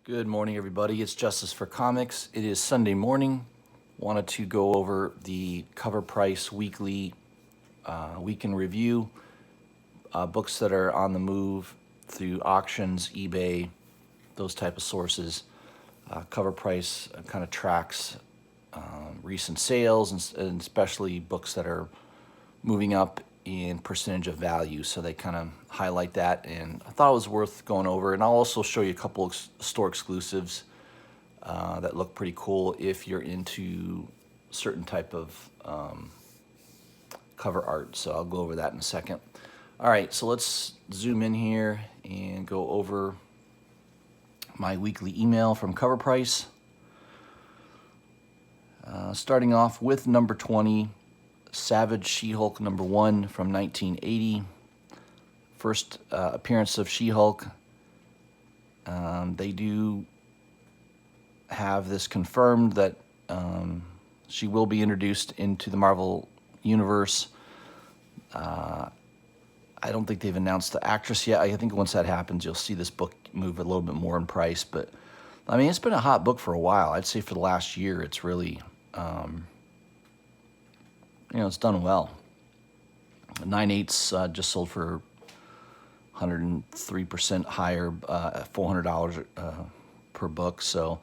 Good morning, everybody. It's Justice for Comics. It is Sunday morning. Wanted to go over the CovrPrice weekly week in review, books that are on the move through auctions, eBay, those type of sources. CovrPrice kind of tracks recent sales and especially books that are moving up in percentage of value. So they kind of highlight that, and I thought it was worth going over. And I'll also show you a couple of store exclusives that look pretty cool if you're into certain type of cover art. So I'll go over that in a second. All right, so let's zoom in here and go over my weekly email from CovrPrice. Starting off with number 20, Savage She-Hulk number 1 from 1980. First appearance of She-Hulk. They do have this confirmed that she will be introduced into the Marvel Universe. I don't think they've announced the actress yet. I think once that happens, you'll see this book move a little bit more in price. But, I mean, it's been a hot book for a while. I'd say for the last year, it's really, it's done well. 9/8 just sold for 103% higher, $400 per book. So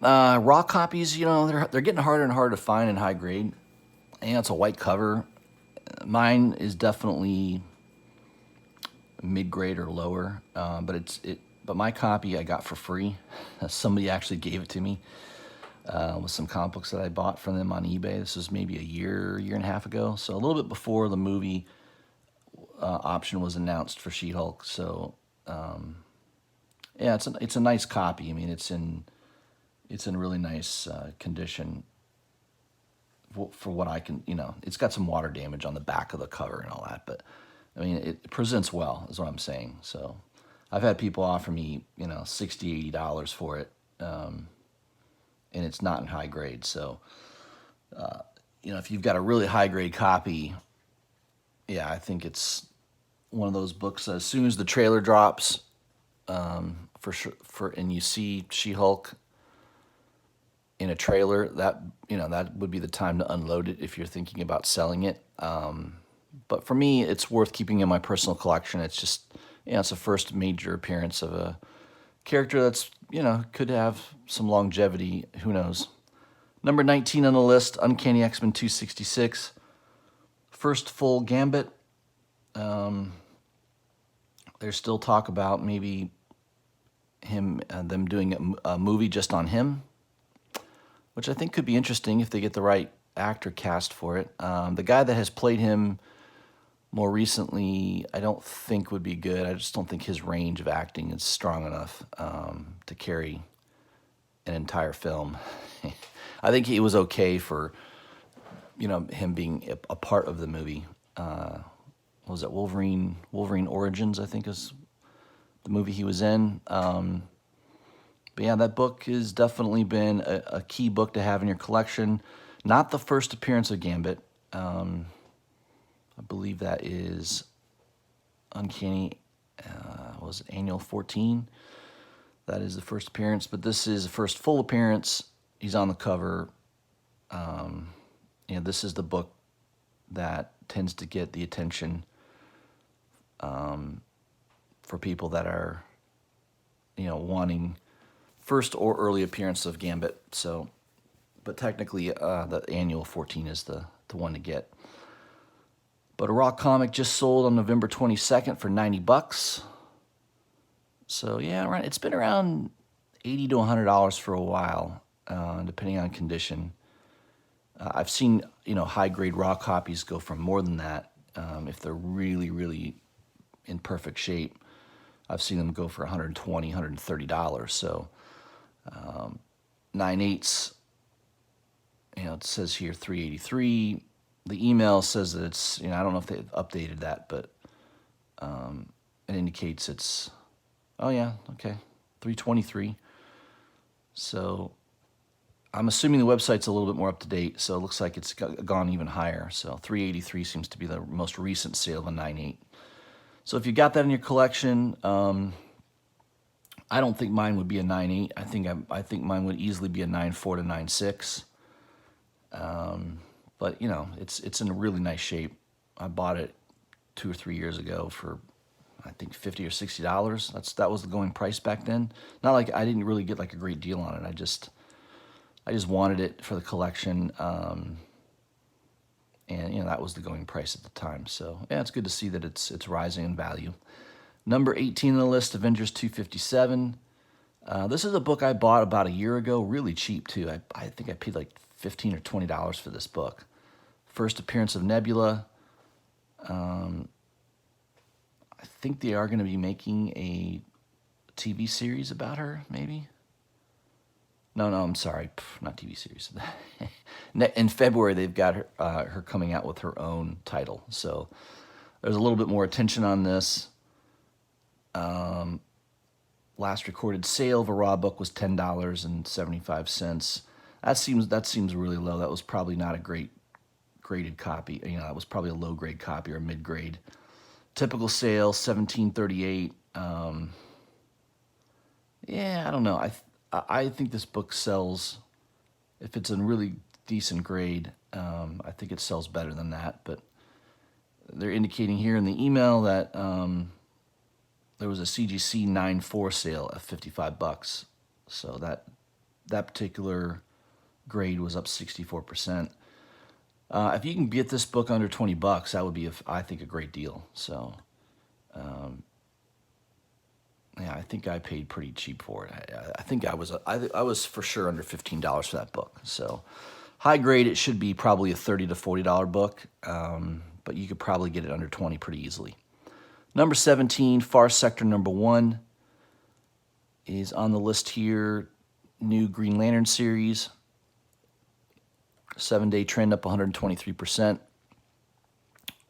raw copies, they're getting harder and harder to find in high grade. And it's a white cover. Mine is definitely mid grade or lower, but my copy I got for free. Somebody actually gave it to me with some comic books that I bought from them on eBay. This was maybe a year and a half ago, so a little bit before the movie option was announced for She-Hulk. So yeah, it's a nice copy. I mean, it's in really nice condition for what I can. It's got some water damage on the back of the cover and all that, but I mean, it presents well, is what I'm saying. So I've had people offer me, $60, $80 for it, and it's not in high grade. So, if you've got a really high grade copy, yeah, I think it's one of those books. As soon as the trailer drops, for sure, and you see She-Hulk in a trailer, that would be the time to unload it if you're thinking about selling it. But for me, it's worth keeping in my personal collection. It's just, it's the first major appearance of a character that's, could have some longevity. Who knows? Number 19 on the list, Uncanny X-Men 266. First full Gambit. There's still talk about maybe them doing a movie just on him, which I think could be interesting if they get the right actor cast for it. The guy that has played him more recently, I don't think would be good. I just don't think his range of acting is strong enough to carry an entire film. I think he was okay for, him being a part of the movie. What was it, Wolverine Origins, I think is the movie he was in. But yeah, that book has definitely been a key book to have in your collection. Not the first appearance of Gambit. I believe that is Uncanny, was it Annual 14? That is the first appearance, but this is the first full appearance. He's on the cover. This is the book that tends to get the attention for people that are, wanting first or early appearance of Gambit. So, but technically, the Annual 14 is the one to get. But a raw comic just sold on November 22nd for $90. So yeah, right. It's been around $80 to $100 for a while, depending on condition. I've seen high grade raw copies go for more than that if they're really, really in perfect shape. I've seen them go for $120, $130. So 9/8, it says here $383. The email says that it's, I don't know if they've updated that, but it indicates it's, oh yeah, okay, $323. So I'm assuming the website's a little bit more up to date, so it looks like it's gone even higher. So $383 seems to be the most recent sale of a 9/8. So if you got that in your collection, I don't think mine would be a 9.8. I think mine would easily be a 9.4 to 9.6. But you know, it's in a really nice shape. I bought it 2 or 3 years ago for I think $50 or $60. That was the going price back then. Not like I didn't really get like a great deal on it. I just wanted it for the collection, and you know that was the going price at the time. So yeah, it's good to see that it's rising in value. Number 18 on the list, Avengers 257. This is a book I bought about a year ago, really cheap too. I think I paid like $15 or $20 for this book. First appearance of Nebula. I think they are going to be making a TV series about her, maybe. No, I'm sorry, not TV series. In February, they've got her coming out with her own title, so there's a little bit more attention on this. Last recorded sale of a raw book was $10.75. That seems really low. That was probably not a great graded copy. You know, that was probably a low grade copy or mid grade. Typical sale $17.38. Yeah, I don't know. I think this book sells, if it's in really decent grade. I think it sells better than that. But they're indicating here in the email that there was a CGC 9.4 sale at $55. So that particular grade was up 64%. If you can get this book under $20, that would be, I think, a great deal. So, yeah, I think I paid pretty cheap for it. I think I was for sure under $15 for that book. So, high grade, it should be probably a $30 to $40 book, but you could probably get it under 20 pretty easily. Number 17, Far Sector number 1 is on the list here. New Green Lantern series. 7-day trend up 123%.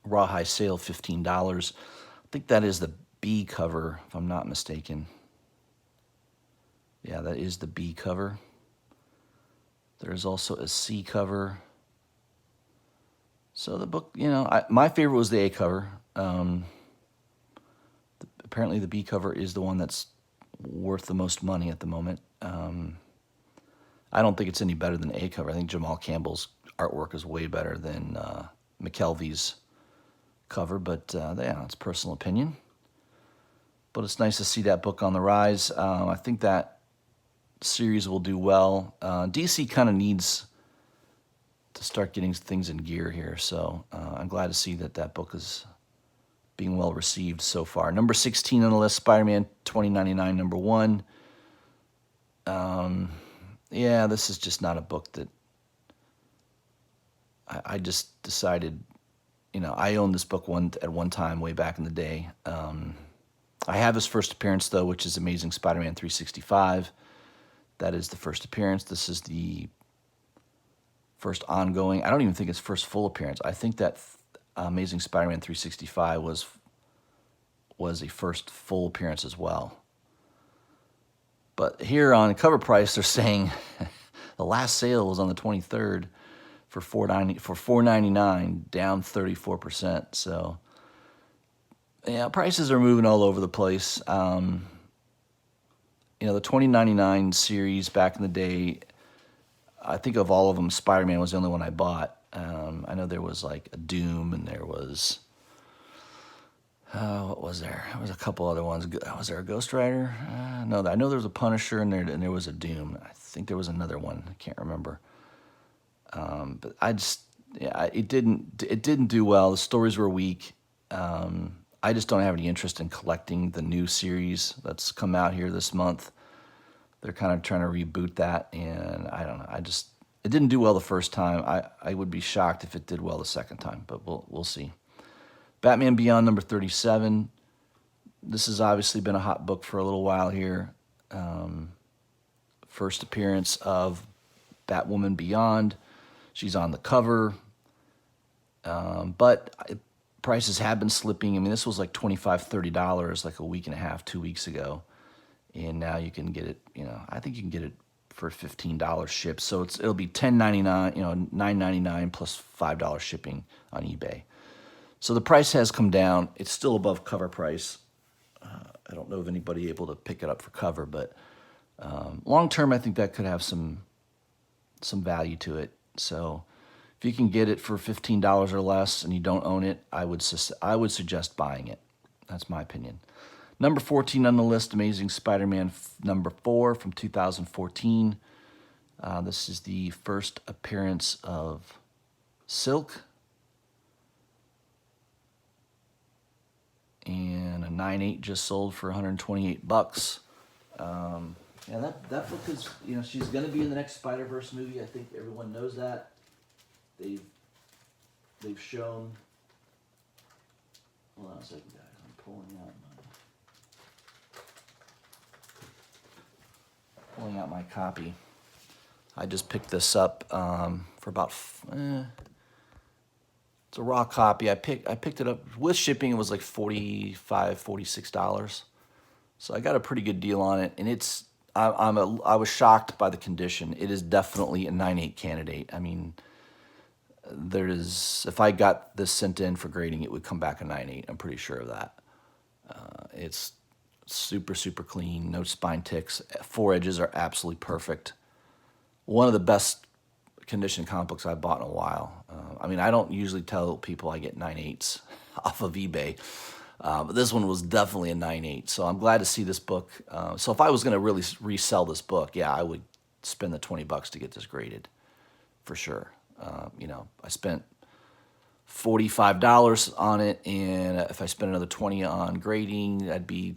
Raw high sale $15. I think that is the B cover, if I'm not mistaken. Yeah, that is the B cover. There's also a C cover. So the book, you know, my favorite was the A cover. Apparently the B cover is the one that's worth the most money at the moment. I don't think it's any better than A cover. I think Jamal Campbell's artwork is way better than McKelvey's cover, but yeah, it's personal opinion. But it's nice to see that book on the rise. I think that series will do well. DC kind of needs to start getting things in gear here, so I'm glad to see that book is being well received so far. Number 16 on the list, Spider-Man 2099 number 1. Yeah, this is just not a book that I just decided, you know, I owned this book at one time way back in the day. I have his first appearance, though, which is Amazing Spider-Man 365. That is the first appearance. This is the first ongoing. I don't even think it's first full appearance. I think that Amazing Spider-Man 365 was a first full appearance as well. But here on CovrPrice, they're saying the last sale was on the 23rd for $4.99, down 34%. So yeah, prices are moving all over the place. You know, the 2099 series back in the day, I think of all of them, Spider-Man was the only one I bought. I know there was like a Doom, and there was, what was there? There was a couple other ones. Was there a Ghost Rider? No, I know there was a Punisher, and there was a Doom. I think there was another one. I can't remember. But it didn't do well. The stories were weak. I just don't have any interest in collecting the new series that's come out here this month. They're kind of trying to reboot that, and I don't know. It didn't do well the first time. I would be shocked if it did well the second time, but we'll see. Batman Beyond number 37. This has obviously been a hot book for a little while here. First appearance of Batwoman Beyond. She's on the cover, but prices have been slipping. I mean, this was like $25, $30 like a week and a half, 2 weeks ago. And now you can get it, you know, I think you can get it for $15 shipped. So it'll be $10.99, you know, $9.99 plus $5 shipping on eBay. So the price has come down. It's still above cover price. I don't know of anybody able to pick it up for cover, but long term, I think that could have some value to it. So if you can get it for $15 or less and you don't own it, I would suggest buying it. That's my opinion. Number 14 on the list, Amazing Spider-Man number 4 from 2014. This is the first appearance of Silk. And a 9.8 just sold for $128. Yeah, that book is, she's going to be in the next Spider-Verse movie. I think everyone knows that. They've shown. Hold on a second, guys. I'm pulling out my copy. I just picked this up for about. It's a raw copy. I picked it up with shipping. It was like $45, $46. So I got a pretty good deal on it, and I was shocked by the condition. It is definitely a 9.8 candidate. I mean, if I got this sent in for grading, it would come back a 9.8. I'm pretty sure of that. It's super, super clean, no spine ticks. 4 edges are absolutely perfect. One of the best condition comic books I've bought in a while. I mean, I don't usually tell people I get 9.8s off of eBay. But this one was definitely a 9.8, so I'm glad to see this book. So if I was going to really resell this book, yeah, I would spend the $20 to get this graded, for sure. I spent $45 on it, and if I spent another $20 on grading, I'd be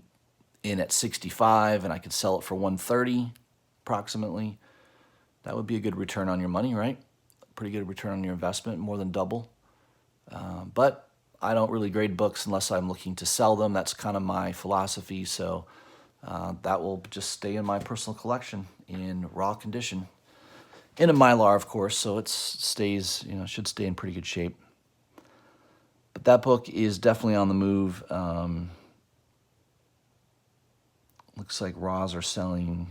in at $65, and I could sell it for $130, approximately. That would be a good return on your money, right? Pretty good return on your investment, more than double. But I don't really grade books unless I'm looking to sell them. That's kind of my philosophy. So that will just stay in my personal collection in raw condition. In a Mylar, of course, so it stays, should stay in pretty good shape. But that book is definitely on the move. Looks like raws are selling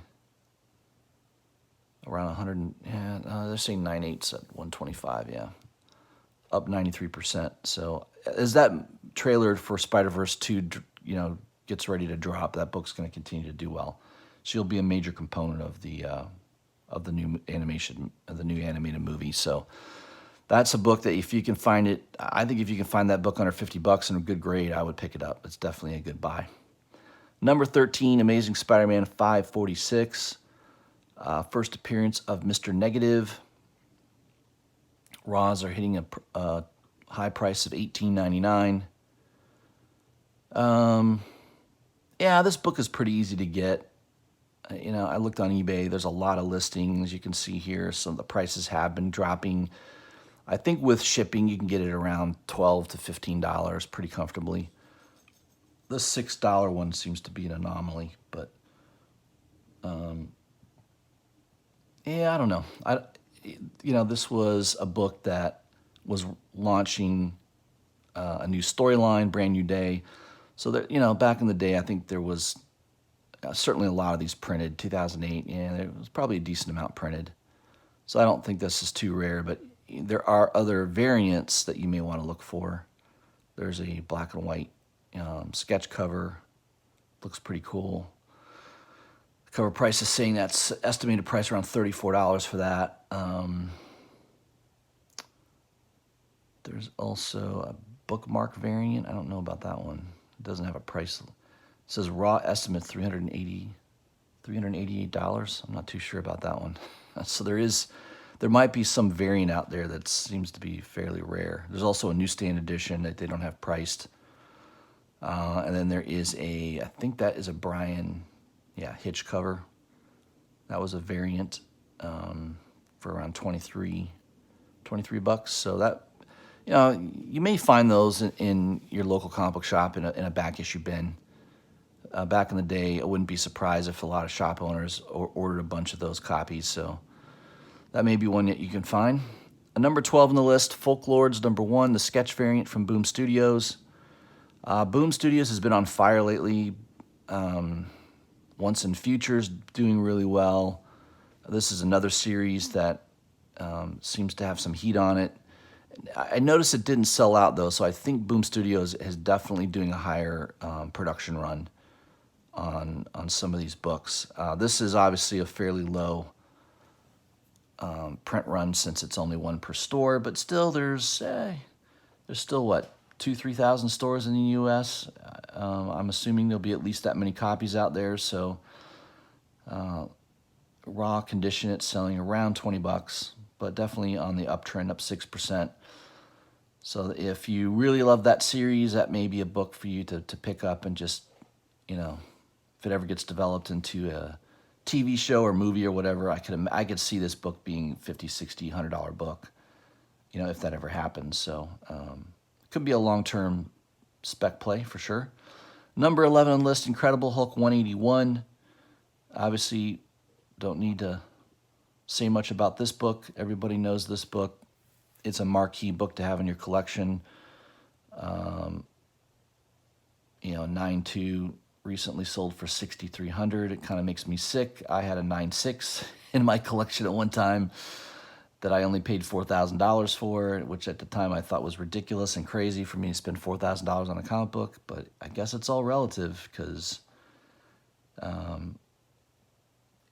around 100. Yeah, they're saying 9.8s at 125. Yeah, up 93%. So as that trailer for Spider-Verse 2, gets ready to drop, that book's going to continue to do well. She'll be a major component of the new animation, of the new animated movie. So that's a book that if you can find it, I think if you can find that book under $50 in a good grade, I would pick it up. It's definitely a good buy. Number 13, Amazing Spider-Man 546. First appearance of Mr. Negative. Raws are hitting a high price of $18.99. Yeah, this book is pretty easy to get. I looked on eBay. There's a lot of listings. You can see here some of the prices have been dropping. I think with shipping, you can get it around $12 to $15 pretty comfortably. The $6 one seems to be an anomaly, but yeah, I don't know. This was a book that was launching a new storyline, brand new day. So that back in the day, I think there was certainly a lot of these printed. 2008, yeah, there was probably a decent amount printed. So I don't think this is too rare, but there are other variants that you may want to look for. There's a black and white sketch cover. Looks pretty cool. The CovrPrice is saying that's estimated price around $34 for that. There's also a bookmark variant. I don't know about that one. It doesn't have a price. It says raw estimate $388. I'm not too sure about that one. So there might be some variant out there that seems to be fairly rare. There's also a newsstand edition that they don't have priced. And then there is I think that is a Brian, Hitch cover. That was a variant for around $23. So that, you may find those in your local comic book shop in a back issue bin. Back in the day, I wouldn't be surprised if a lot of shop owners ordered a bunch of those copies. So that may be one that you can find. Number 12 on the list, Folklords number 1, the sketch variant from Boom Studios. Boom Studios has been on fire lately. Once and Future's doing really well. This is another series that seems to have some heat on it. I noticed it didn't sell out, though, so I think Boom Studios is definitely doing a higher production run. on some of these books. This is obviously a fairly low print run since it's only one per store, but still there's still what, 2,000-3,000 stores in the U.S. I'm assuming there'll be at least that many copies out there. So raw condition, it's selling around 20 bucks, but definitely on the uptrend, up 6%. So if you really love that series, that may be a book for you to pick up and just, if it ever gets developed into a TV show or movie or whatever, I could see this book being $50, $60, $100 book, if that ever happens. So it could be a long-term spec play for sure. Number 11 on the list, Incredible Hulk 181. Obviously, don't need to say much about this book. Everybody knows this book. It's a marquee book to have in your collection. 9.2 recently sold for $6,300. It kind of makes me sick. I had a 9.6 in my collection at one time that I only paid $4,000 for, which at the time I thought was ridiculous and crazy for me to spend $4,000 on a comic book. But I guess it's all relative because,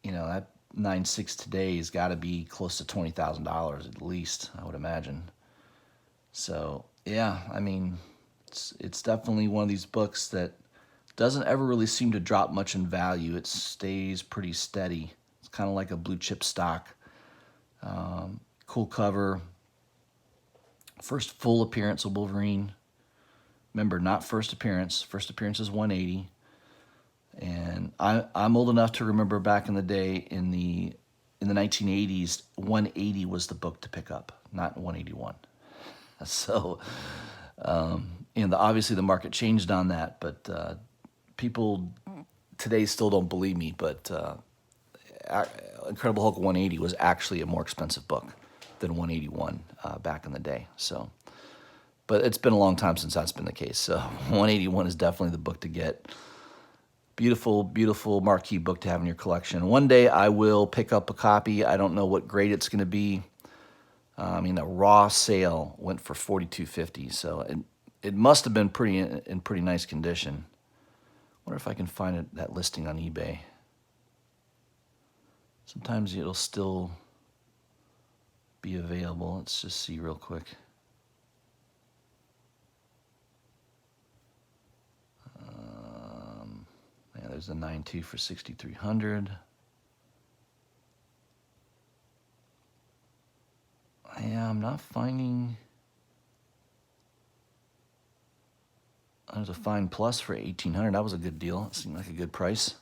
that 9.6 today has got to be close to $20,000 at least, I would imagine. So yeah, I mean, it's definitely one of these books that doesn't ever really seem to drop much in value. It stays pretty steady. It's kind of like a blue chip stock. Cool cover. First full appearance of Wolverine. Remember, not first appearance. First appearance is 180. And I'm old enough to remember back in the day in the 1980s, 180 was the book to pick up, not 181. So, obviously the market changed on that, but people today still don't believe me. But Incredible Hulk 180 was actually a more expensive book than 181 back in the day. So, but it's been a long time since that's been the case. So 181 is definitely the book to get. Beautiful, beautiful marquee book to have in your collection. One day I will pick up a copy. I don't know what grade it's going to be. The raw sale went for $42.50, so it must have been in pretty nice condition. Wonder if I can find that listing on eBay. Sometimes it'll still be available. Let's just see real quick. There's a 9.2 for $6,300. Yeah, I'm not finding. There's a Fine Plus for $1,800. That was a good deal. It seemed like a good price.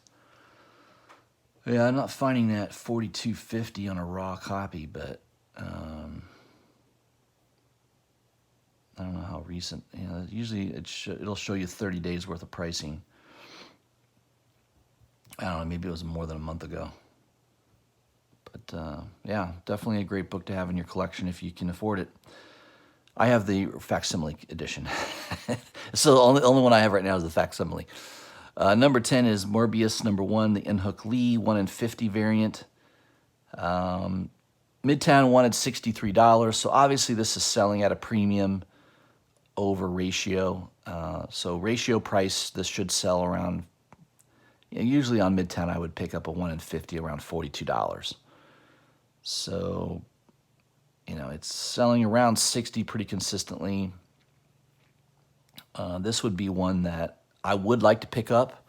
Yeah, I'm not finding that $42.50 on a raw copy, but I don't know how recent. Usually it'll show you 30 days worth of pricing. I don't know, maybe it was more than a month ago. But yeah, definitely a great book to have in your collection if you can afford it. I have the facsimile edition. So the only one I have right now is the facsimile. Number 10 is Morbius #1, the N-Hook Lee 1 in 50 variant. Midtown wanted $63, so obviously this is selling at a premium over ratio. So ratio price, this should sell around, usually on Midtown I would pick up a 1 in 50 around $42. So, it's selling around 60 pretty consistently. This would be one that I would like to pick up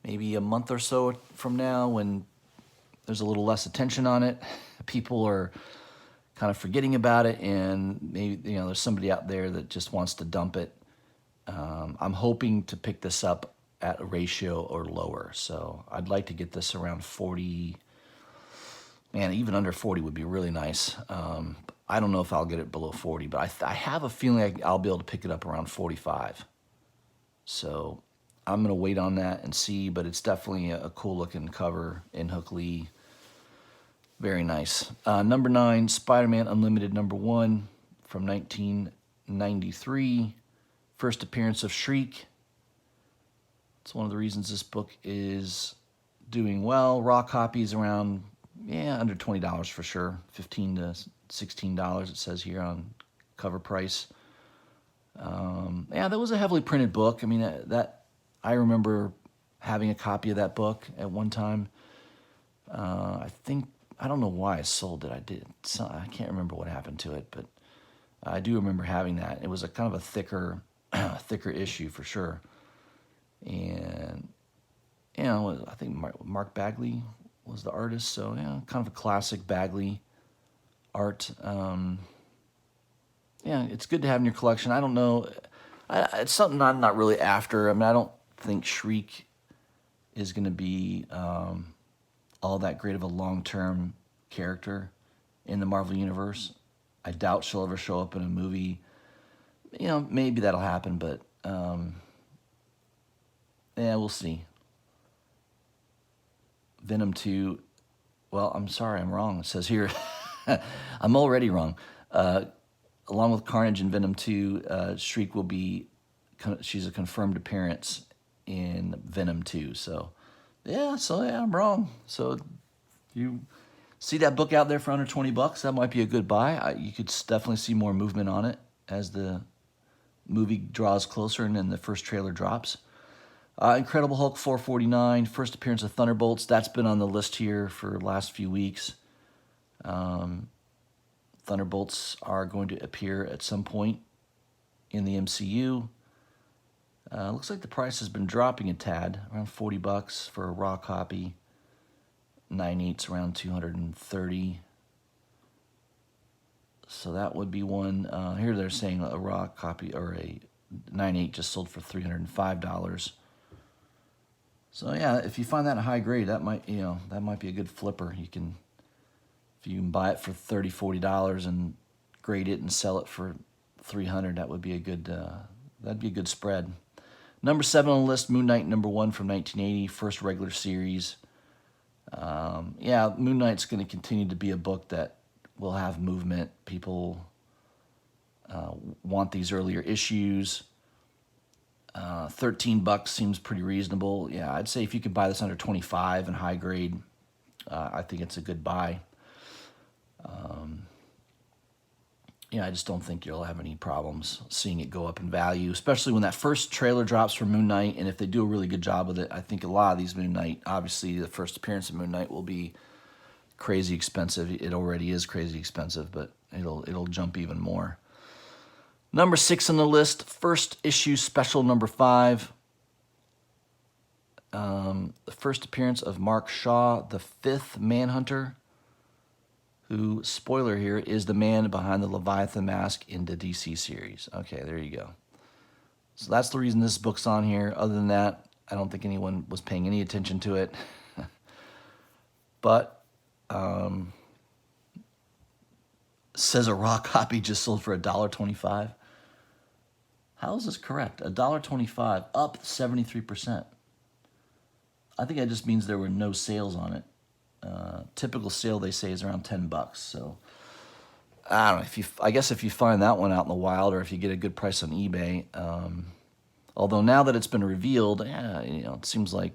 maybe a month or so from now when there's a little less attention on it. People are kind of forgetting about it, and maybe there's somebody out there that just wants to dump it. I'm hoping to pick this up at a ratio or lower, so I'd like to get this around 40. Man, even under 40 would be really nice. I don't know if I'll get it below 40, but I have a feeling I'll be able to pick it up around 45. So I'm going to wait on that and see, but it's definitely a cool-looking cover in Hook Lee. Very nice. Number 9, Spider-Man Unlimited #1 from 1993. First appearance of Shriek. It's one of the reasons this book is doing well. Raw copies around, under $20 for sure. $15 to $16 it says here on CovrPrice. That was a heavily printed book. I mean, that I remember having a copy of that book at one time. I think, I don't know why I sold it. I did. So, I can't remember what happened to it, but I do remember having that. It was a kind of a thicker, thicker issue for sure. And, you know, I think Mark Bagley was the artist. So, yeah, kind of a classic Bagley art. Yeah, it's good to have in your collection. I don't know. It's something I'm not really after. I mean, I don't think Shriek is going to be all that great of a long-term character in the Marvel Universe. I doubt she'll ever show up in a movie. You know, maybe that'll happen, but yeah, we'll see. Venom 2, well, I'm sorry, I'm wrong. It says here, I'm already wrong. Along with Carnage and Venom 2, Shriek will be, she's a confirmed appearance in Venom 2. So yeah, I'm wrong. So you see that book out there for under 20 bucks, that might be a good buy. You could definitely see more movement on it as the movie draws closer and then the first trailer drops. Incredible Hulk 449, first appearance of Thunderbolts. That's been on the list here for the last few weeks. Thunderbolts are going to appear at some point in the MCU. Looks like the price has been dropping a tad, around 40 bucks for a raw copy. 9/8's around 230. So that would be one. Here they're saying a raw copy or a 9/8 just sold for $305. So yeah, if you find that in high grade, that might, you know, that might be a good flipper. You can, if you can buy it for $30, $40 and grade it and sell it for $300, that would be a good, that'd be a good spread. Number 7 on the list, Moon Knight #1 from 1980, first regular series. Yeah, Moon Knight's going to continue to be a book that will have movement. People want these earlier issues. 13 bucks seems pretty reasonable. Yeah, I'd say if you could buy this under 25 and high grade, I think it's a good buy. Yeah, I just don't think you'll have any problems seeing it go up in value, especially when that first trailer drops for Moon Knight. And if they do a really good job with it, I think a lot of these Moon Knight, obviously the first appearance of Moon Knight will be crazy expensive. It already is crazy expensive, but it'll jump even more. Number 6 on the list, first issue special number 5. The first appearance of Mark Shaw, the 5th Manhunter, who, spoiler here, is the man behind the Leviathan mask in the DC series. Okay, there you go. So that's the reason this book's on here. Other than that, I don't think anyone was paying any attention to it. But says a raw copy just sold for $1.25. How is this correct? $1.25, up 73%. I think that just means there were no sales on it. Typical sale, they say, is around 10 bucks. So I don't know, I guess if you find that one out in the wild, or if you get a good price on eBay. Although now that it's been revealed, you know, it seems like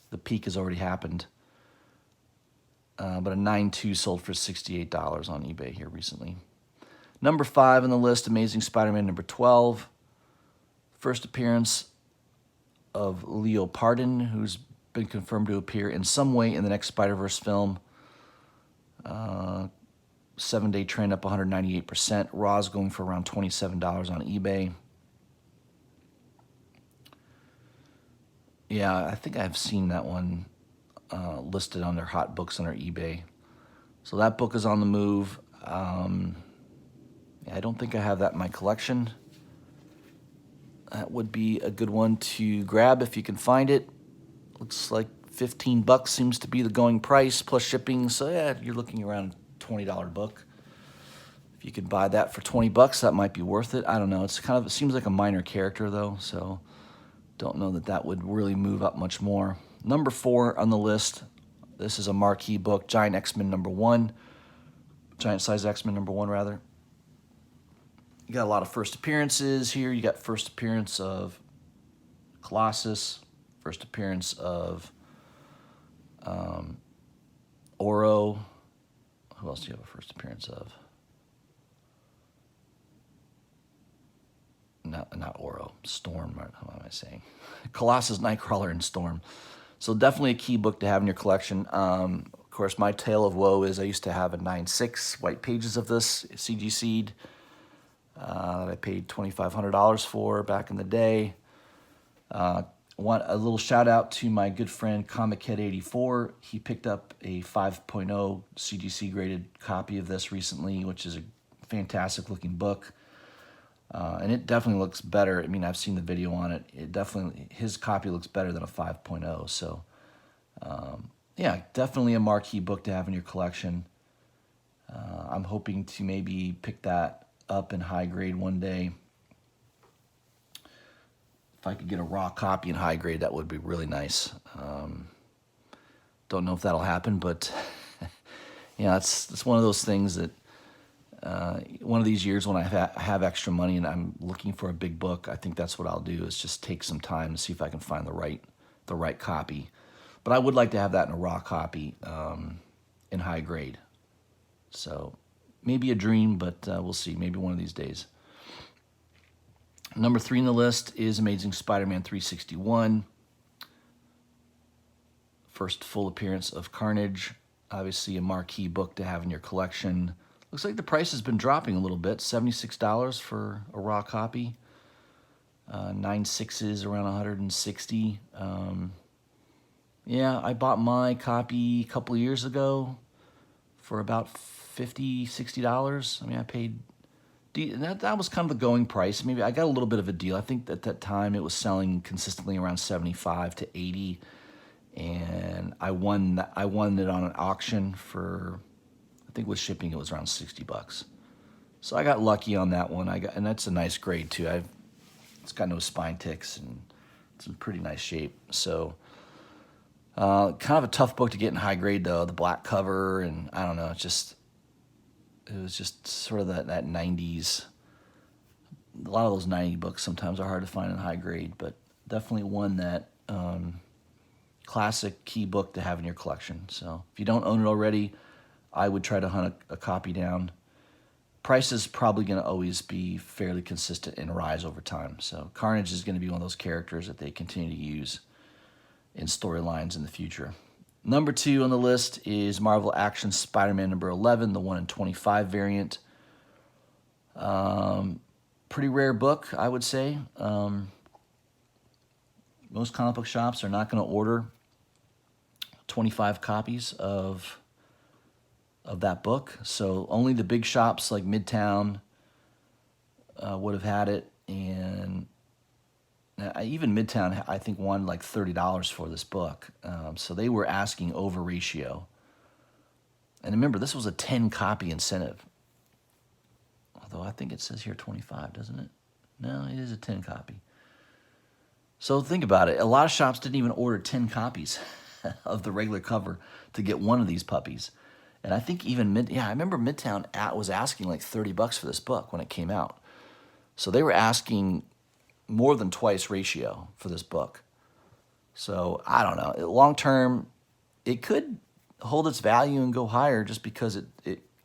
the peak has already happened. But a 9/2 sold for $68 on eBay here recently. Number 5 on the list, Amazing Spider-Man #12. First appearance of Leo Pardon, who's been confirmed to appear in some way in the next Spider-Verse film. 7-day trend up 198%. Raw's going for around $27 on eBay. Yeah, I think I've seen that one listed on their hot books on their eBay. So that book is on the move. I don't think I have that in my collection. That would be a good one to grab if you can find it. Looks like 15 bucks seems to be the going price plus shipping. So yeah, you're looking around a $20 book. If you could buy that for 20 bucks, that might be worth it. I don't know. It's kind of, it seems like a minor character though, so don't know that that would really move up much more. Number 4 on the list. This is a marquee book, Giant X-Men #1. Giant Size X-Men #1 rather. You got a lot of first appearances here. You got first appearance of Colossus, first appearance of Oro. Who else do you have a first appearance of? not Oro, Storm, what am I saying? Colossus, Nightcrawler, and Storm. So definitely a key book to have in your collection. Of course, my tale of woe is I used to have a 9.6 white pages of this CG Seed that I paid $2,500 for back in the day. Want a little shout out to my good friend Comic Head 84. He picked up a 5.0 CGC graded copy of this recently, which is a fantastic looking book. And it definitely looks better. I mean, I've seen the video on it. His copy looks better than a 5.0. So, yeah, definitely a marquee book to have in your collection. I'm hoping to maybe pick that up in high grade one day. If I could get a raw copy in high grade, that would be really nice. Don't know if that'll happen, but yeah, it's one of those things that one of these years when I have extra money and I'm looking for a big book, I think that's what I'll do, is just take some time to see if I can find the right copy. But I would like to have that in a raw copy in high grade. So maybe a dream, but we'll see. Maybe one of these days. Number 3 on the list is Amazing Spider-Man 361. First full appearance of Carnage. Obviously a marquee book to have in your collection. Looks like the price has been dropping a little bit. $76 for a raw copy. 9.6s around 160. Yeah, I bought my copy a couple of years ago for about $50, $60. I mean, I paid... That was kind of the going price. Maybe I got a little bit of a deal. I think at that time it was selling consistently around 75 to 80, and I won it on an auction for, I think with shipping it was around $60. So I got lucky on that one. And that's a nice grade too. It's got no spine ticks and it's in pretty nice shape. So kind of a tough book to get in high grade though. The black cover, and I don't know. It was just sort of that 90s. A lot of those 90 books sometimes are hard to find in high grade, but definitely one that classic key book to have in your collection. So if you don't own it already, I would try to hunt a copy down. Price is probably going to always be fairly consistent and rise over time. So Carnage is going to be one of those characters that they continue to use in storylines in the future. Number 2 on the list is Marvel Action Spider-Man number 11, the 1 in 25 variant. Pretty rare book, I would say. Most comic book shops are not going to order 25 copies of that book. So only the big shops like Midtown would have had it. And even Midtown, I think, won like $30 for this book. So they were asking over ratio. And remember, this was a 10 copy incentive. Although I think it says here 25, doesn't it? No, it is a 10 copy. So think about it. A lot of shops didn't even order 10 copies of the regular cover to get one of these puppies. And I think even I remember Midtown was asking like $30 for this book when it came out. So they were asking more than twice ratio for this book. So I don't know. Long term, it could hold its value and go higher just because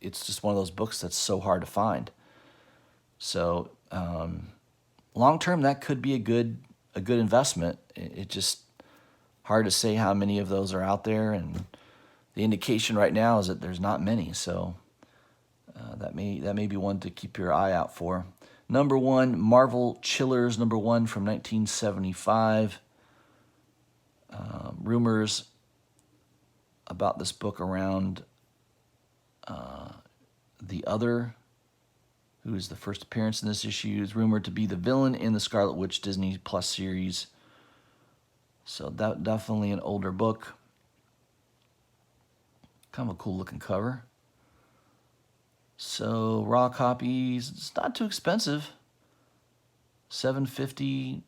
it's just one of those books that's so hard to find. So long term, that could be a good investment. It's just hard to say how many of those are out there, and the indication right now is that there's not many. So that may be one to keep your eye out for. Number 1, Marvel Chillers, number 1 from 1975. Rumors about this book around the Other, who is the first appearance in this issue, is rumored to be the villain in the Scarlet Witch Disney Plus series. So that definitely an older book. Kind of a cool looking cover. So raw copies, it's not too expensive. $7.50,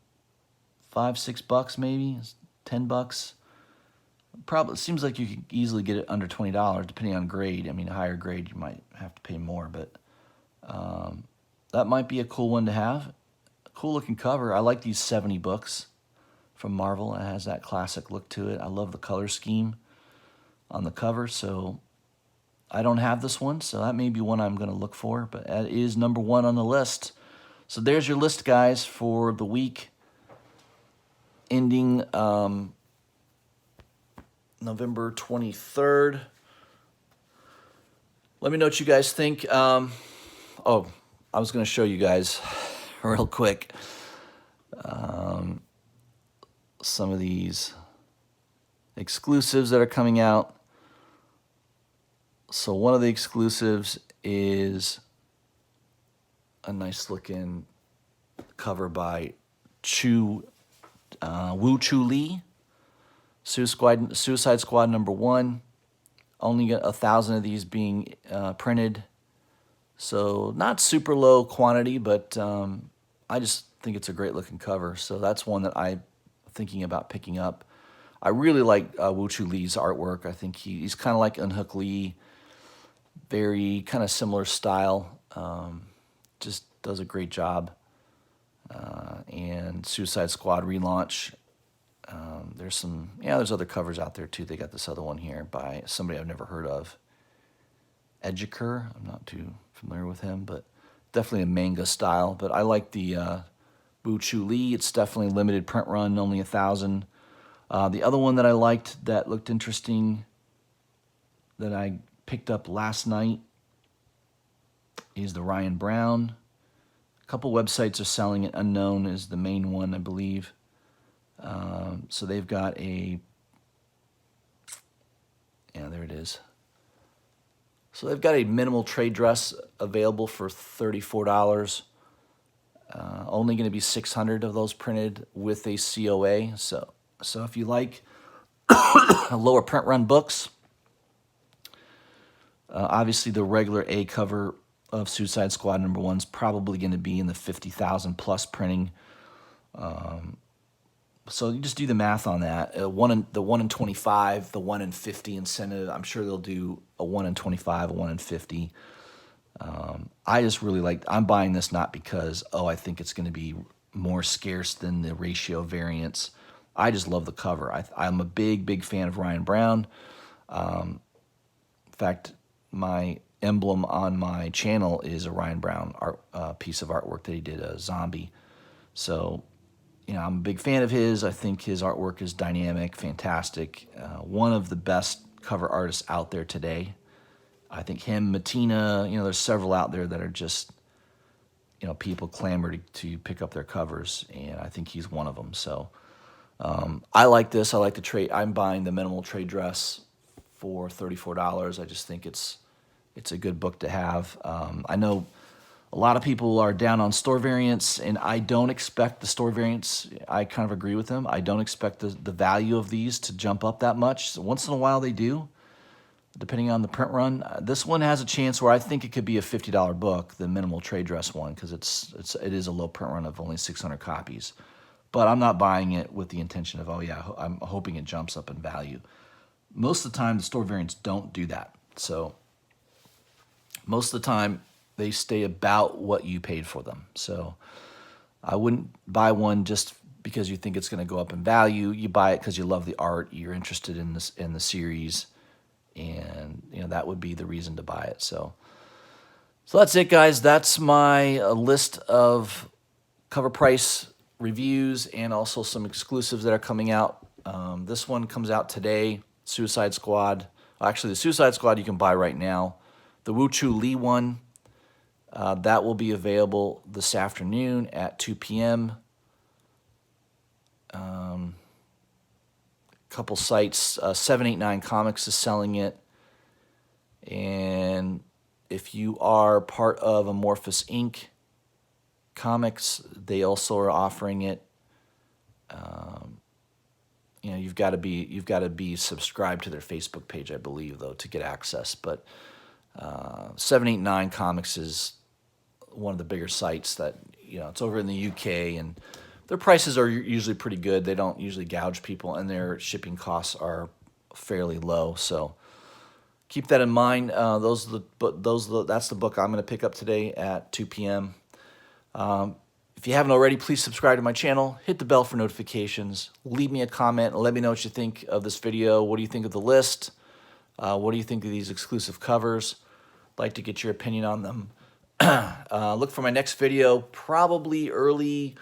$5-6 maybe, $10. Probably it seems like you could easily get it under $20 depending on grade. I mean, a higher grade you might have to pay more, but that might be a cool one to have. A cool looking cover. I like these 70 books from Marvel. It has that classic look to it. I love the color scheme on the cover. So I don't have this one, so that may be one I'm going to look for, but that is number 1 on the list. So there's your list, guys, for the week ending November 23rd. Let me know what you guys think. Oh, I was going to show you guys real quick some of these exclusives that are coming out. So one of the exclusives is a nice looking cover by Woo Chu Lee, Suicide Squad #1. Only 1,000 of these being printed, so not super low quantity, but I just think it's a great looking cover. So that's one that I'm thinking about picking up. I really like Woo Chu Lee's artwork. I think he's kind of like Unhook Lee, very kind of similar style. Just does a great job. And Suicide Squad relaunch. There's other covers out there too. They got this other one here by somebody I've never heard of, Edgiker. I'm not too familiar with him, but definitely a manga style. But I like the Woo Chu Lee. It's definitely limited print run, only 1,000. The other one that I liked that looked interesting that I picked up last night is the Ryan Brown. A couple websites are selling it. Unknown is the main one, I believe. So they've got there it is. So they've got a minimal trade dress available for $34. Only going to be 600 of those printed with a COA. So if you like lower print run books, obviously the regular A cover of Suicide Squad #1 is probably going to be in the 50,000 plus printing. So you just do the math on that. The 1 in 25, the 1 in 50 incentive. I'm sure they'll do a 1 in 25, a 1 in 50. I just really I'm buying this not because, I think it's going to be more scarce than the ratio variants. I just love the cover. I'm a big fan of Ryan Brown. In fact, my emblem on my channel is a Ryan Brown piece of artwork that he did, a zombie. So, I'm a big fan of his. I think his artwork is dynamic, fantastic. One of the best cover artists out there today. I think him, Matina, there's several out there that are just, people clamor to pick up their covers, and I think he's one of them. So I like this. I like the trade. I'm buying the minimal trade dress for $34. I just think it's a good book to have. I know a lot of people are down on store variants, and I don't expect the store variants. I kind of agree with them. I don't expect the value of these to jump up that much. So once in a while they do, depending on the print run. This one has a chance where I think it could be a $50 book, the minimal trade dress one, because it is a low print run of only 600 copies. But I'm not buying it with the intention of, I'm hoping it jumps up in value. Most of the time, the store variants don't do that. So most of the time, they stay about what you paid for them. So I wouldn't buy one just because you think it's going to go up in value. You buy it because you love the art, you're interested in the series, and that would be the reason to buy it. So that's it, guys. That's my list of CovrPrice reviews and also some exclusives that are coming out. This one comes out today, Suicide Squad. Actually, the Suicide Squad you can buy right now. The Woo Chu Lee one, that will be available this afternoon at 2 p.m. Couple sites, 789 Comics is selling it. And if you are part of Amorphous Inc. Comics, they also are offering it. You've got to be subscribed to their Facebook page, I believe, though, to get access. But 789 Comics is one of the bigger sites that, it's over in the UK, and their prices are usually pretty good. They don't usually gouge people, and their shipping costs are fairly low. So keep that in mind. That's the book I'm going to pick up today at 2 p.m. If you haven't already, please subscribe to my channel. Hit the bell for notifications. Leave me a comment and let me know what you think of this video. What do you think of the list? What do you think of these exclusive covers? I'd like to get your opinion on them. Look for my next video, probably early,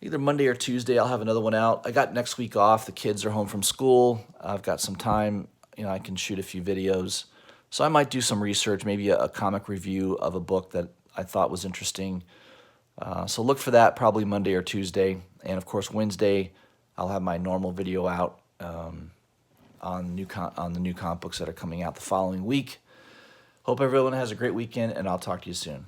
either Monday or Tuesday. I'll have another one out. I got next week off. The kids are home from school. I've got some time. I can shoot a few videos. So I might do some research, maybe a comic review of a book that I thought was interesting. So look for that probably Monday or Tuesday. And of course, Wednesday, I'll have my normal video out on the new comic books that are coming out the following week. Hope everyone has a great weekend, and I'll talk to you soon.